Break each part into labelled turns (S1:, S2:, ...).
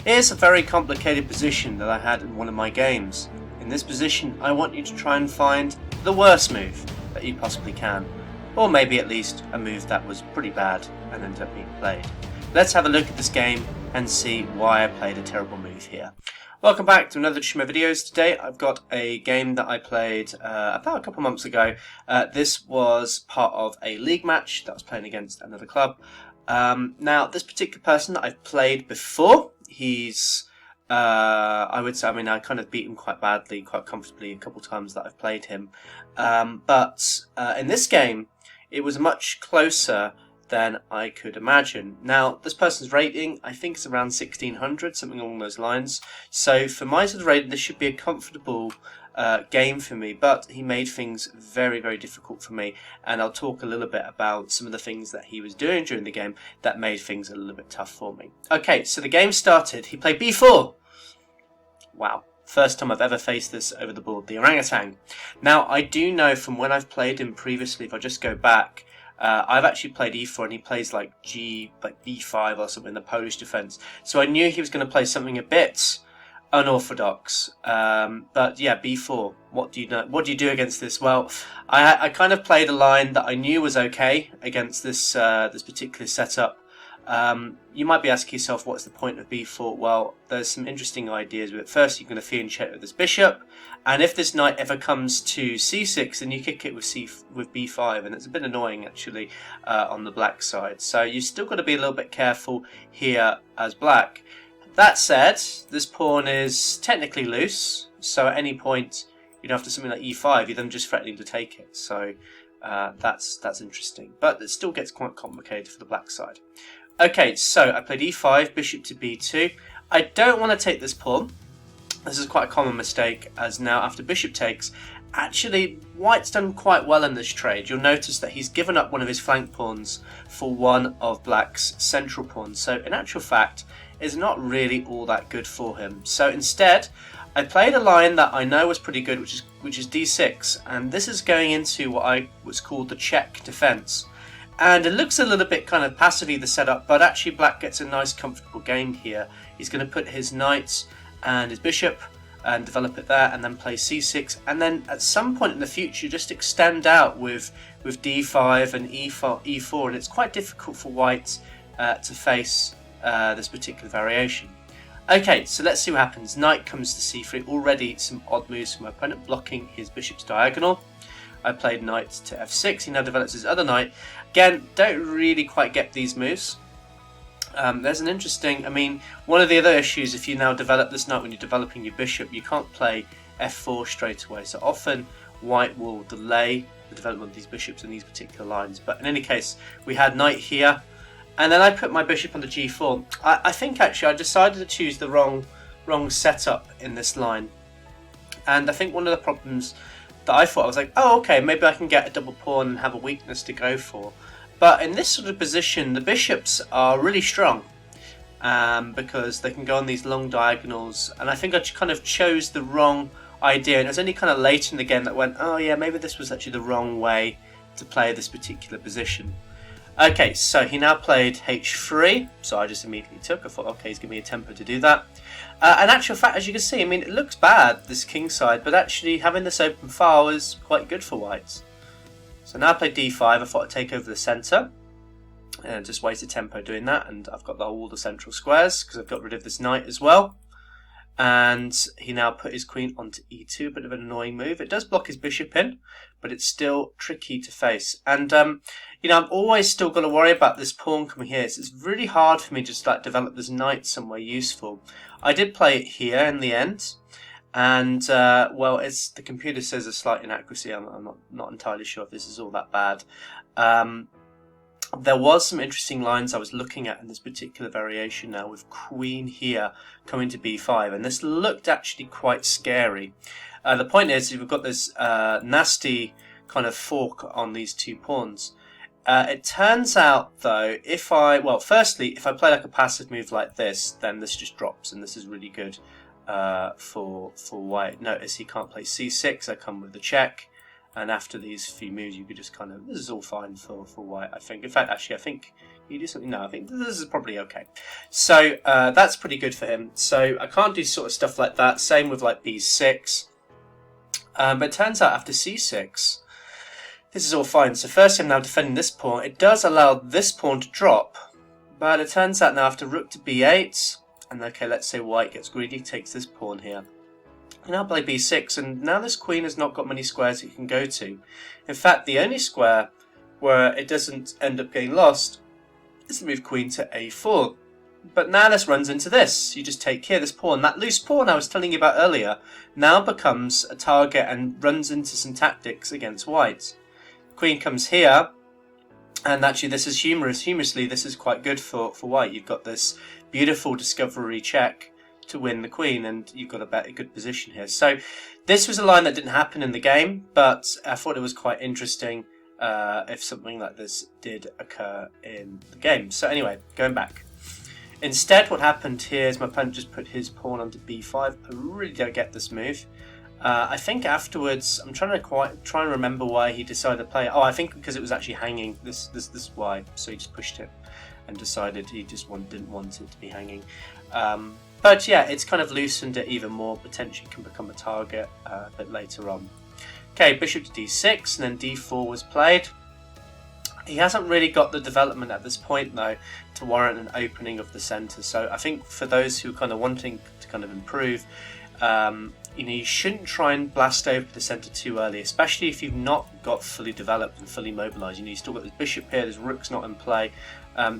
S1: Here's a very complicated position that I had in one of my games. In this position, I want you to try and find the worst move that you possibly can, or maybe at least a move that was pretty bad and ended up being played. Let's have a look at this game and see why I played a terrible move here. Welcome back to another edition of my videos. Today I've got a game that I played about a couple months ago. This was part of a league match that I was playing against another club. Now this particular person that I've played before, he's I would say, I kind of beat him quite badly, quite comfortably a couple times that I've played him. But in this game it was much closer than I could imagine. Now, this person's rating, I think, is around 1600, something along those lines. So, for my sort of rating, this should be a comfortable game for me, but he made things very, very difficult for me, and I'll talk a little bit about some of the things that he was doing during the game that made things a little bit tough for me. Okay, so the game started. He played b4. Wow. First time I've ever faced this over the board, the Orangutan. Now, I do know from when I've played him previously, if I just go back, I've actually played e4 and he plays like b5 or something in the Polish defence. So I knew he was going to play something a bit unorthodox. But yeah, b4. What do you know? What do you do against this? Well, I kind of played a line that I knew was okay against this this particular setup. You might be asking yourself, what's the point of b4? Well, there's some interesting ideas with it. First, you're going to fear and check with this bishop, and if this knight ever comes to c6, then you kick it with b5, and it's a bit annoying actually on the black side. So you've still got to be a little bit careful here as black. That said, this pawn is technically loose, so at any point, after something like e5, you're then just threatening to take it. So that's interesting, but it still gets quite complicated for the black side. Okay, so I played e5, bishop to b2. I don't want to take this pawn. This is quite a common mistake, as now after bishop takes, actually white's done quite well in this trade. You'll notice that he's given up one of his flank pawns for one of black's central pawns. So in actual fact, it's not really all that good for him. So instead, I played a line that I know was pretty good, which is d6, and this is going into what was called the check defense. And it looks a little bit kind of passively the setup, but actually black gets a nice comfortable game here. He's going to put his knight and his bishop and develop it there, and then play c6, and then at some point in the future just extend out with d5 and e4, and it's quite difficult for white to face this particular variation. Okay, so let's see what happens. Knight comes to c3, already some odd moves from my opponent, blocking his bishop's diagonal. I played knight to f6, he now develops his other knight. Again, don't really quite get these moves. There's an interesting, one of the other issues, if you now develop this knight when you're developing your bishop, you can't play f4 straight away. So often white will delay the development of these bishops in these particular lines. But in any case, we had knight here, and then I put my bishop on the g4. I think actually I decided to choose the wrong setup in this line. And I think one of the problems that I thought, I was like, oh okay, maybe I can get a double pawn and have a weakness to go for. But in this sort of position, the bishops are really strong because they can go on these long diagonals, and I think I kind of chose the wrong idea, and it was only kind of late in the game that went, oh yeah, maybe this was actually the wrong way to play this particular position. Okay, so he now played h3, so I just immediately took. I thought, okay, he's giving me a tempo to do that. In actual fact, as you can see, it looks bad, this king side, but actually having this open file is quite good for whites. So now I played d5, I thought I'd take over the centre, and just wasted tempo doing that, and I've got all the central squares, because I've got rid of this knight as well. And he now put his queen onto e2, a bit of an annoying move. It does block his bishop in, but it's still tricky to face. And, I've always still got to worry about this pawn coming here. So it's really hard for me to just develop this knight somewhere useful. I did play it here in the end, and, well, the computer says a slight inaccuracy. I'm not entirely sure if this is all that bad. There was some interesting lines I was looking at in this particular variation now, with queen here coming to b5, and this looked actually quite scary. The point is, we've got this nasty kind of fork on these two pawns. It turns out though, firstly, if I play like a passive move like this, then this just drops, and this is really good for white. Notice he can't play c6, I come with the check. And after these few moves, you could just this is all fine for white, I think. In fact, actually, I think you do something? No, I think this is probably okay. So that's pretty good for him. So I can't do sort of stuff like that. Same with like b6. But it turns out after c6, this is all fine. So first I'm now defending this pawn. It does allow this pawn to drop. But it turns out now after rook to b8, and okay, let's say white gets greedy, takes this pawn here. And now play b6, and now this queen has not got many squares it can go to. In fact, the only square where it doesn't end up getting lost is to move queen to a4. But now this runs into this. You just take here, this pawn. That loose pawn I was telling you about earlier now becomes a target and runs into some tactics against white. Queen comes here, and actually this is humorous. Humorously, this is quite good for white. You've got this beautiful discovery check to win the queen, and you've got a good position here. So this was a line that didn't happen in the game, but I thought it was quite interesting if something like this did occur in the game. So anyway, going back. Instead, what happened here is my opponent just put his pawn onto b5. I really don't get this move. I think afterwards, I'm trying to remember why he decided to play it. Oh, I think because it was actually hanging. This is why. So he just pushed it and decided he just didn't want it to be hanging. But yeah, it's kind of loosened it even more. Potentially can become a target a bit later on. Okay, bishop to d6, and then d4 was played. He hasn't really got the development at this point though to warrant an opening of the centre. So I think for those who are kind of wanting to kind of improve, you shouldn't try and blast over the centre too early, especially if you've not got fully developed and fully mobilised. You've still got this bishop here, this rook's not in play.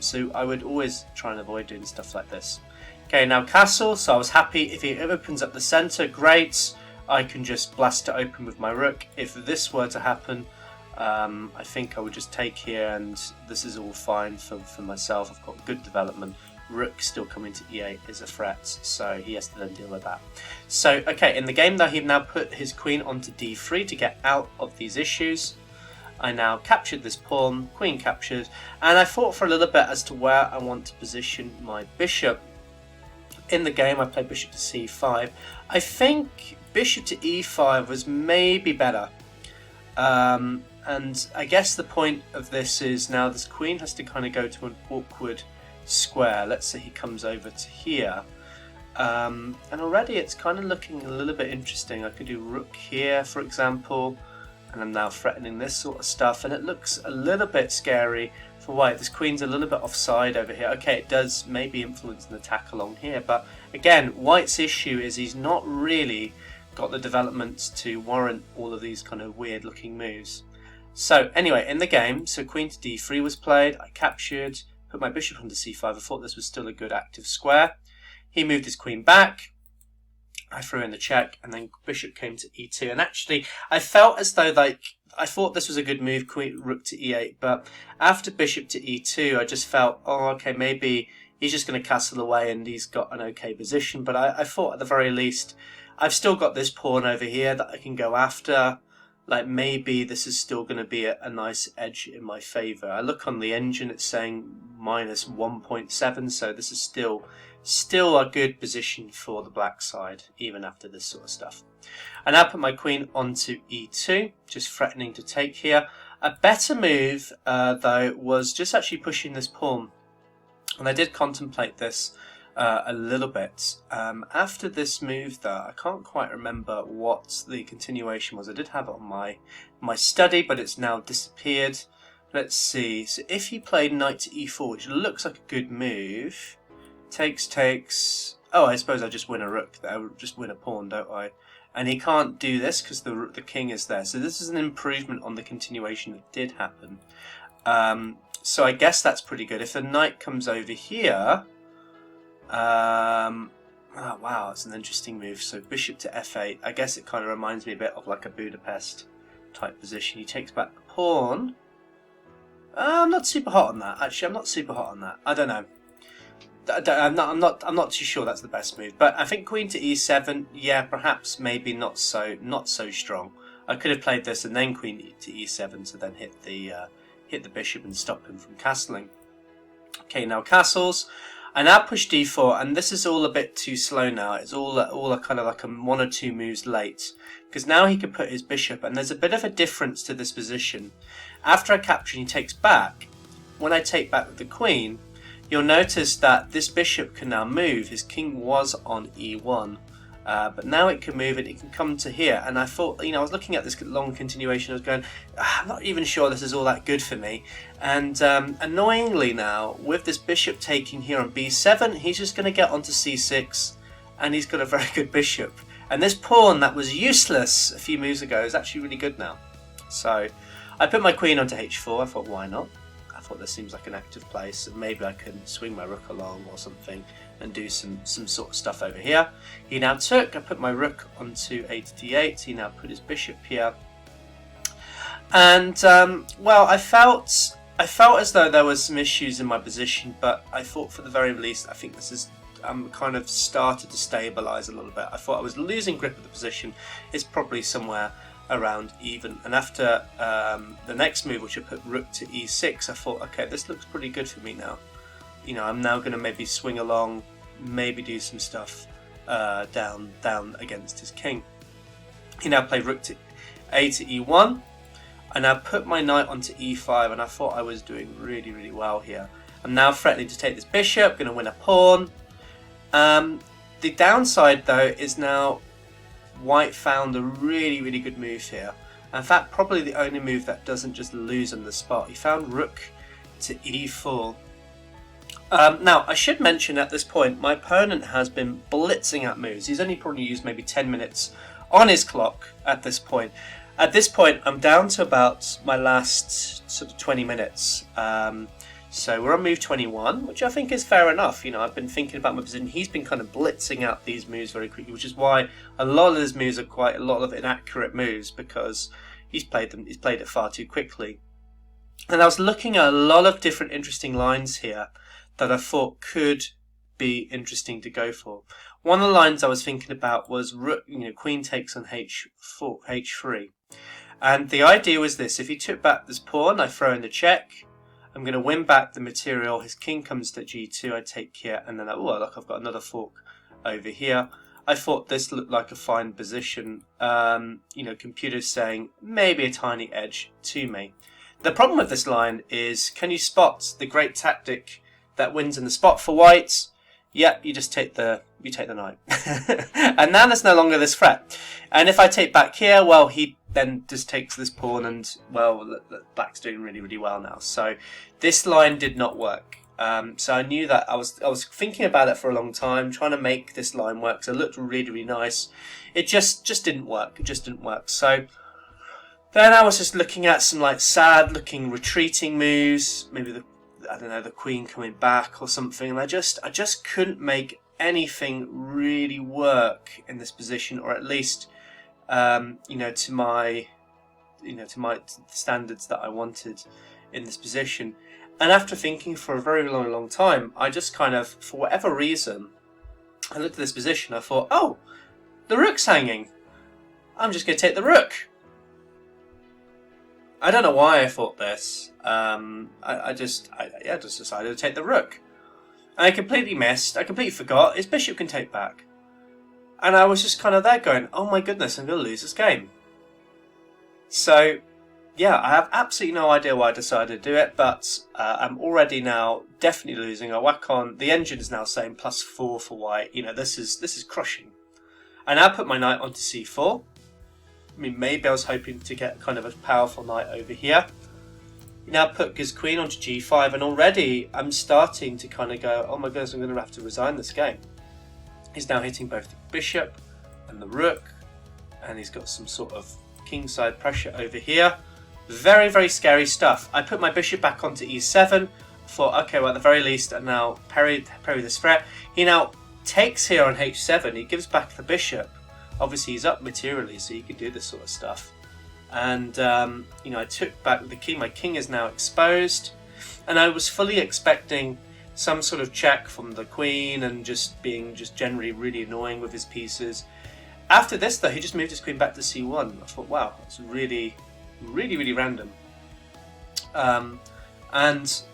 S1: So I would always try and avoid doing stuff like this. Okay, now castle. So I was happy if he opens up the centre, great. I can just blast it open with my rook. If this were to happen, I think I would just take here, and this is all fine for myself. I've got good development. Rook still coming to e8 is a threat, so he has to then deal with that. So, okay, in the game though, he've now put his queen onto d3 to get out of these issues. I now captured this pawn, queen captured, and I thought for a little bit as to where I want to position my bishop. In the game, I played bishop to c5. I think bishop to e5 was maybe better. And I guess the point of this is now this queen has to kind of go to an awkward square. Let's say he comes over to here. And already it's kind of looking a little bit interesting. I could do rook here, for example, and I'm now threatening this sort of stuff, and it looks a little bit scary for white. This queen's a little bit offside over here. Okay, it does maybe influence an attack along here, but again, white's issue is he's not really got the development to warrant all of these kind of weird looking moves. So anyway, in the game, so queen to d3 was played, I captured, put my bishop onto c5, I thought this was still a good active square. He moved his queen back, I threw in the check, and then bishop came to e2, and actually I felt as though I thought this was a good move, queen rook to e8, but after bishop to e2 I just felt, oh okay, maybe he's just going to castle away and he's got an okay position, but I thought at the very least I've still got this pawn over here that I can go after. Like maybe this is still going to be a nice edge in my favour. I look on the engine, it's saying minus 1.7, so this is still a good position for the black side, even after this sort of stuff. I now put my queen onto e2, just threatening to take here. A better move, though, was just actually pushing this pawn. And I did contemplate this a little bit. After this move though, I can't quite remember what the continuation was. I did have it on my study, but it's now disappeared. Let's see. So if he played knight to e4, which looks like a good move, takes. Oh, I suppose I just win a rook there. I just win a pawn, don't I? And he can't do this because the king is there. So this is an improvement on the continuation that did happen. So I guess that's pretty good. If the knight comes over here. Oh wow, it's an interesting move. So bishop to f8. I guess it kind of reminds me a bit of like a Budapest type position. He takes back the pawn. I'm not super hot on that. Actually, I'm not super hot on that. I don't know. I'm not too sure that's the best move. But I think queen to e7. Yeah, perhaps maybe not so strong. I could have played this and then queen to e7 to then hit the bishop and stop him from castling. Okay, now castles. I now push d4, and this is all a bit too slow now. It's all a kind of like one or two moves late, because now he can put his bishop, and there's a bit of a difference to this position. After I capture, he takes back. when I take back the queen, you'll notice that this bishop can now move. His king was on e1, but now it can move and it can come to here. And I thought, I was looking at this long continuation, I was going, I'm not even sure this is all that good for me. And annoyingly now, with this bishop taking here on b7, he's just going to get onto c6, and he's got a very good bishop. And this pawn that was useless a few moves ago is actually really good now. So I put my queen onto h4. I thought, why not? I thought this seems like an active place, and maybe I can swing my rook along or something and do some sort of stuff over here. He now took. I put my rook onto a to d8. He now put his bishop here, and well, I felt as though there was some issues in my position, but I thought for the very least, I think this is kind of started to stabilize a little bit. I thought I was losing grip of the position. It's probably somewhere around even. And after the next move, which I put rook to e6, I thought, okay, this looks pretty good for me now. I'm now going to maybe swing along, maybe do some stuff down against his king. He now played rook to a to e1. I now put my knight onto e5, and I thought I was doing really, really well here. I'm now threatening to take this bishop, going to win a pawn. The downside, though, is now white found a really, really good move here. In fact, probably the only move that doesn't just lose on the spot. He found rook to e4. Now, I should mention at this point, my opponent has been blitzing out moves. He's only probably used maybe 10 minutes on his clock at this point. At this point, I'm down to about my last sort of 20 minutes. So we're on move 21, which I think is fair enough. I've been thinking about my position. He's been kind of blitzing out these moves very quickly, which is why a lot of his moves are quite a lot of inaccurate moves, because he's played it far too quickly. And I was looking at a lot of different interesting lines here that I thought could be interesting to go for. One of the lines I was thinking about was rook, queen takes on h4, h3. And the idea was this: if he took back this pawn, I throw in the check. I'm going to win back the material. His king comes to g2. I take here, and then look, I've got another fork over here. I thought this looked like a fine position. Computers saying maybe a tiny edge to me. The problem with this line is, can you spot the great tactic that wins in the spot for white? Yep, you just take the knight, and now there's no longer this threat. And if I take back here, well, he then just takes this pawn, and well, black's doing really, really well now. So this line did not work. So I knew that I was thinking about it for a long time, trying to make this line work. So it looked really, really nice. It just didn't work. It just didn't work. So then I was just looking at some like sad-looking retreating moves, maybe the queen coming back or something, and I just couldn't make anything really work in this position, or at least to my standards that I wanted in this position. And after thinking for a very long time, I just kind of, for whatever reason, I looked at this position. I thought, oh, the rook's hanging. I'm just going to take the rook. I don't know why I thought this. I just decided to take the rook. And I completely missed. I completely forgot. His bishop can take back. And I was just kind of there going, oh my goodness, I'm going to lose this game. So, yeah, I have absolutely no idea why I decided to do it, but I'm already now definitely losing. I whack on. The engine is now saying +4 for white. This is crushing. I now put my knight onto c4. I mean, maybe I was hoping to get kind of a powerful knight over here. He now put his queen onto g5, and already I'm starting to kind of go, oh my goodness, I'm going to have to resign this game. He's now hitting both the bishop and the rook, and he's got some sort of kingside pressure over here. Very, very scary stuff. I put my bishop back onto e7. Thought, okay, well, at the very least, I now parry this threat. He now takes here on h7. He gives back the bishop. Obviously, he's up materially, so he can do this sort of stuff. And, I took back the king. My king is now exposed. And I was fully expecting some sort of check from the queen and just being generally really annoying with his pieces. After this, though, he just moved his queen back to c1. I thought, wow, that's really, really, really random. It's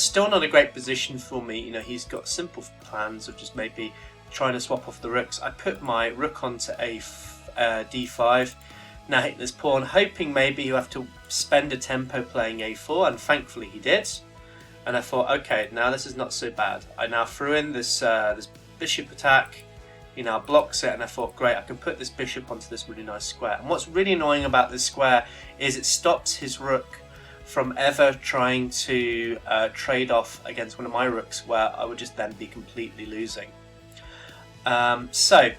S1: still not a great position for me. He's got simple plans of just maybe trying to swap off the rooks. I put my rook onto d5. Now hitting this pawn, hoping maybe you have to spend a tempo playing a4, and thankfully he did. And I thought, okay, now this is not so bad. I now threw in this this bishop attack. He now blocks it, and I thought, great, I can put this bishop onto this really nice square. And what's really annoying about this square is it stops his rook from ever trying to trade off against one of my rooks, where I would just then be completely losing. So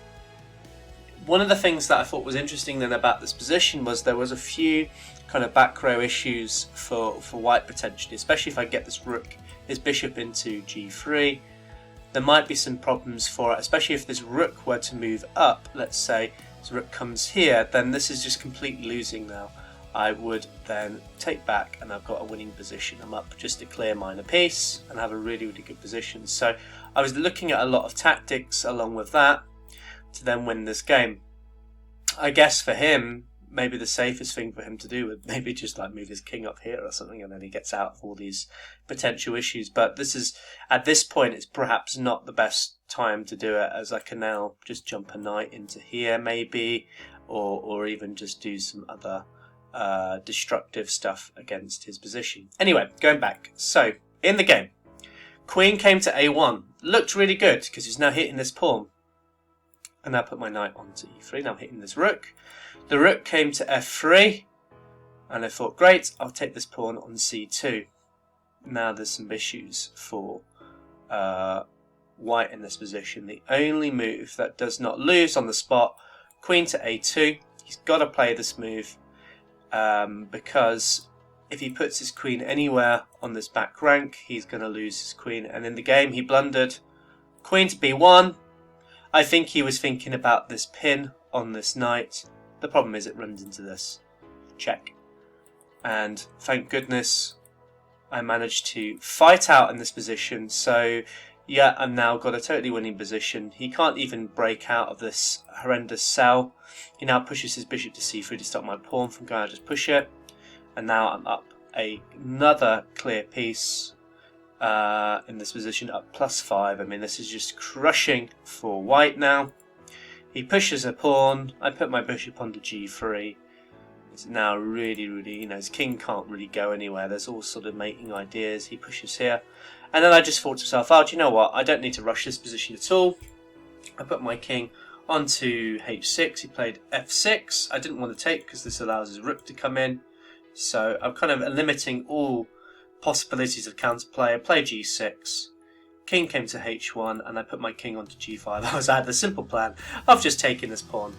S1: one of the things that I thought was interesting then about this position was there was a few kind of back row issues for white potentially, especially if I get this bishop into g3. There might be some problems for it, especially if this rook were to move up. Let's say this rook comes here, then this is just completely losing now. I would then take back and I've got a winning position. I'm up just to clear minor piece and have a really, really good position. So I was looking at a lot of tactics along with that to then win this game. I guess for him, maybe the safest thing for him to do would maybe just like move his king up here or something, and then he gets out of all these potential issues. But this is, at this point, it's perhaps not the best time to do it, as I can now just jump a knight into here maybe, or even just do some other destructive stuff against his position. Anyway, going back. So in the game, queen came to a1. Looked really good because he's now hitting this pawn. And now put my knight onto e3. Now I'm hitting this rook. The rook came to f3, and I thought, great, I'll take this pawn on c2. Now there's some issues for white in this position. The only move that does not lose on the spot, queen to a2. He's got to play this move because if he puts his queen anywhere on this back rank, he's going to lose his queen. And in the game, he blundered. Queen to b1. I think he was thinking about this pin on this knight. The problem is it runs into this. Check. And thank goodness I managed to fight out in this position. So yeah, I've now got a totally winning position. He can't even break out of this horrendous cell. He now pushes his bishop to c3 to stop my pawn from going. I just push it. And now I'm up another clear piece in this position, up +5. I mean, this is just crushing for white now. He pushes a pawn. I put my bishop onto g3. It's now really, really, his king can't really go anywhere. There's all sort of mating ideas. He pushes here. And then I just thought to myself, oh, do you know what? I don't need to rush this position at all. I put my king onto h6. He played f6. I didn't want to take because this allows his rook to come in. So I'm kind of limiting all possibilities of counterplay. I play g6. King came to h1, and I put my king onto g5. I had the simple plan of just taking this pawn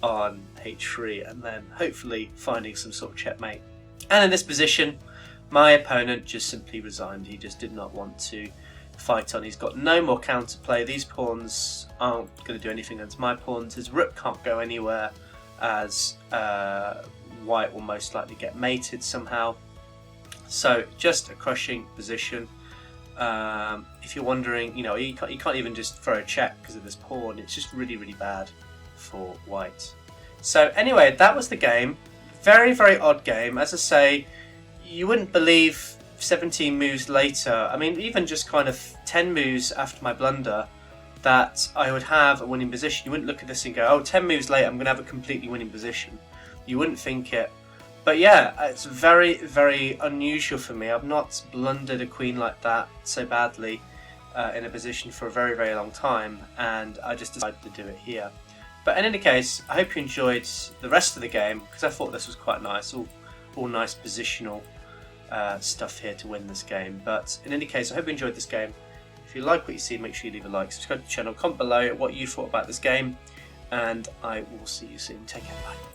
S1: on h3 and then hopefully finding some sort of checkmate. And in this position, my opponent just simply resigned. He just did not want to fight on. He's got no more counterplay. These pawns aren't going to do anything against my pawns. His rook can't go anywhere, as white will most likely get mated somehow. So just a crushing position. If you're wondering, you can't even just throw a check because of this pawn. It's just really, really bad for white. So anyway, that was the game. Very, very odd game. As I say, you wouldn't believe 17 moves later, I mean even just kind of 10 moves after my blunder, that I would have a winning position. You wouldn't look at this and go, oh, 10 moves later I'm going to have a completely winning position. You wouldn't think it. But yeah, it's very, very unusual for me. I've not blundered a queen like that so badly in a position for a very, very long time, and I just decided to do it here. But in any case, I hope you enjoyed the rest of the game, because I thought this was quite nice, all nice positional stuff here to win this game. But in any case, I hope you enjoyed this game. If you like what you see, make sure you leave a like, subscribe to the channel, comment below what you thought about this game, and I will see you soon. Take care, bye.